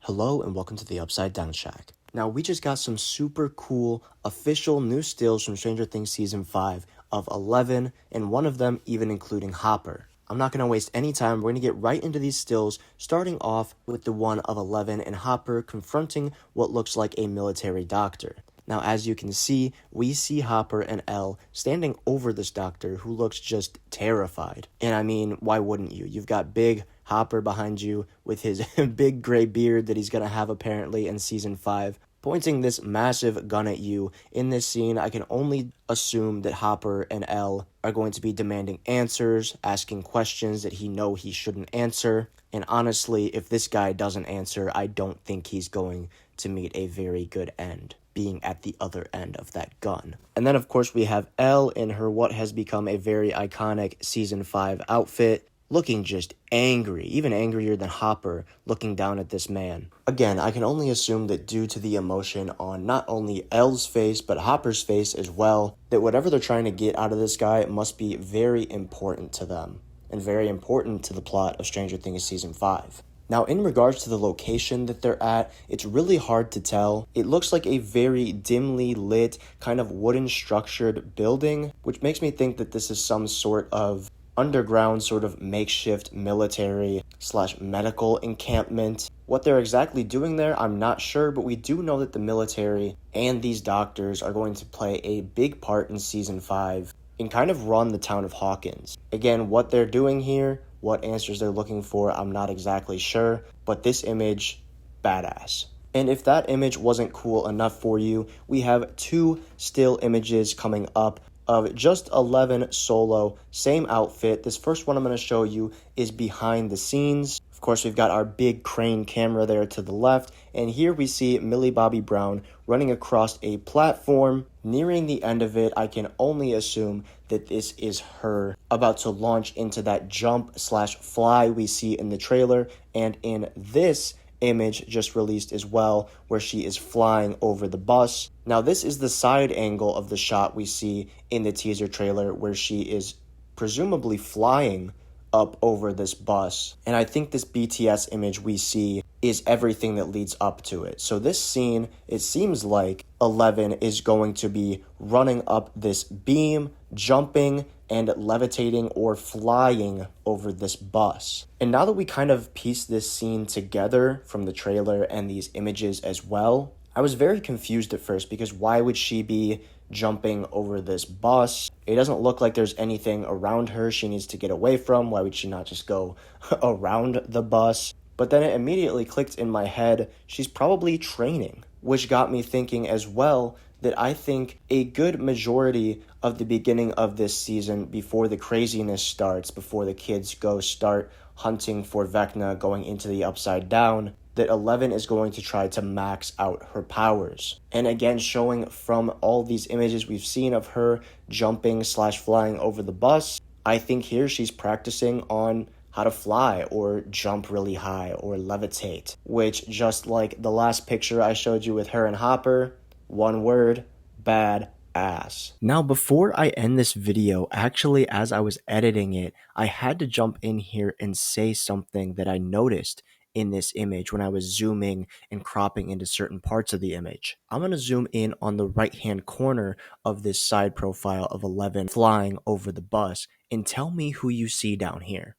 Hello and welcome to the Upside Down Shack. Now, we just got some super cool official new stills from Stranger Things Season 5 of 11, and one of them even including Hopper. I'm not going to waste any time. We're going to get right into these stills, starting off with the one of 11 and Hopper confronting what looks like a military doctor. Now, as you can see, we see Hopper and Elle standing over this doctor who looks just terrified. And I mean, why wouldn't you? You've got big Hopper behind you with his big gray beard that he's going to have apparently in Season 5, pointing this massive gun at you. In this scene, I can only assume that Hopper and Elle are going to be demanding answers, asking questions that he shouldn't answer. And honestly, if this guy doesn't answer, I don't think he's going to meet a very good end, being at the other end of that gun. And then, of course, we have Elle in her what has become a very iconic Season 5 outfit, looking just angry, even angrier than Hopper, looking down at this man. Again, I can only assume that due to the emotion on not only Elle's face, but Hopper's face as well, that whatever they're trying to get out of this guy must be very important to them, and very important to the plot of Stranger Things Season 5. Now, in regards to the location that they're at, it's really hard to tell. It looks like a very dimly lit, kind of wooden structured building, which makes me think that this is some sort of underground sort of makeshift military/medical encampment. What they're exactly doing there, I'm not sure, but we do know that the military and these doctors are going to play a big part in Season 5 and kind of run the town of Hawkins. Again, what they're doing here, what answers they're looking for, I'm not exactly sure, but this image, badass. And if that image wasn't cool enough for you, we have two still images coming up of just 11 solo, same outfit. This first one I'm going to show you is behind the scenes. Of course, we've got our big crane camera there to the left, and here we see Millie Bobby Brown running across a platform. Nearing the end of it, I can only assume that this is her about to launch into that jump/fly we see in the trailer, and in this image just released as well, where she is flying over the bus. Now, this is the side angle of the shot we see in the teaser trailer where she is presumably flying up over this bus. And I think this BTS image we see is everything that leads up to it. So this scene, it seems like 11 is going to be running up this beam, jumping and levitating or flying over this bus. And now that we kind of piece this scene together from the trailer and these images as well, I was very confused at first because why would she be jumping over this bus? It doesn't look like there's anything around her she needs to get away from. Why would she not just go around the bus? But then it immediately clicked in my head, she's probably training, which got me thinking as well that I think a good majority of the beginning of this season, before the craziness starts, before the kids start hunting for Vecna, going into the Upside Down, that 11 is going to try to max out her powers. And again, showing from all these images we've seen of her jumping/flying over the bus, I think here she's practicing on how to fly or jump really high or levitate, which just like the last picture I showed you with her and Hopper, one word, bad ass. Now, before I end this video, actually, as I was editing it, I had to jump in here and say something that I noticed in this image when I was zooming and cropping into certain parts of the image. I'm going to zoom in on the right-hand corner of this side profile of 11 flying over the bus and tell me who you see down here.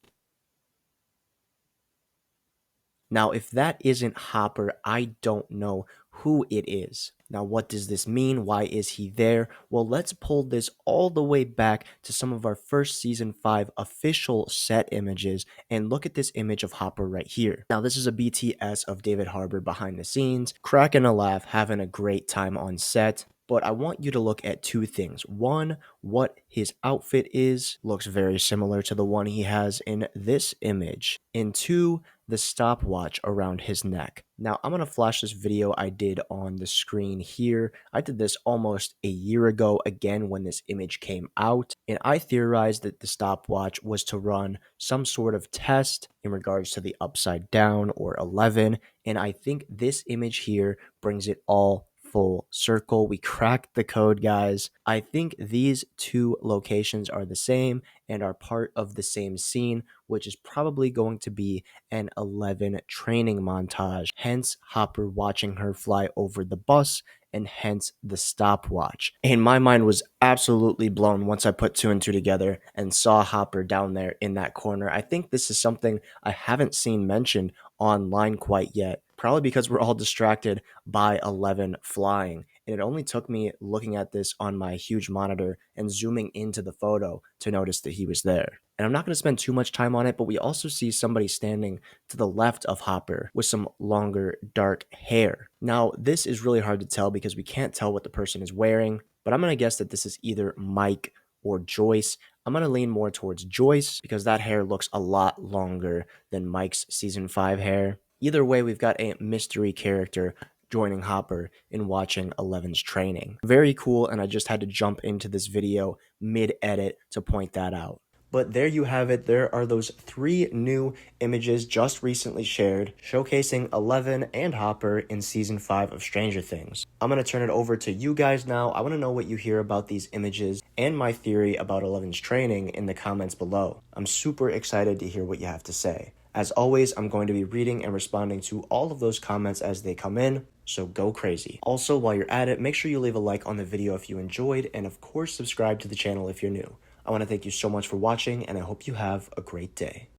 Now, if that isn't Hopper, I don't know who it is. Now, what does this mean? Why is he there? Well, let's pull this all the way back to some of our first Season 5 official set images and look at this image of Hopper right here. Now, this is a BTS of David Harbour behind the scenes, cracking a laugh, having a great time on set. But I want you to look at two things. One, what his outfit is, looks very similar to the one he has in this image. And two, the stopwatch around his neck. Now, I'm going to flash this video I did on the screen here. I did this almost a year ago, again, when this image came out, and I theorized that the stopwatch was to run some sort of test in regards to the Upside Down or 11, and I think this image here brings it all full circle. We cracked the code, guys. I think these two locations are the same and are part of the same scene, which is probably going to be an 11 training montage. Hence, Hopper watching her fly over the bus, and hence the stopwatch. And my mind was absolutely blown once I put two and two together and saw Hopper down there in that corner. I think this is something I haven't seen mentioned online quite yet, probably because we're all distracted by 11 flying. And it only took me looking at this on my huge monitor and zooming into the photo to notice that he was there. And I'm not going to spend too much time on it, but we also see somebody standing to the left of Hopper with some longer dark hair. Now, this is really hard to tell because we can't tell what the person is wearing, but I'm going to guess that this is either Mike or Joyce. I'm going to lean more towards Joyce because that hair looks a lot longer than Mike's season 5 hair. Either way, we've got a mystery character joining Hopper in watching Eleven's training. Very cool, and I just had to jump into this video mid-edit to point that out. But there you have it. There are those 3 new images just recently shared showcasing Eleven and Hopper in Season 5 of Stranger Things. I'm going to turn it over to you guys now. I want to know what you hear about these images and my theory about Eleven's training in the comments below. I'm super excited to hear what you have to say. As always, I'm going to be reading and responding to all of those comments as they come in, so go crazy. Also, while you're at it, make sure you leave a like on the video if you enjoyed, and of course, subscribe to the channel if you're new. I want to thank you so much for watching, and I hope you have a great day.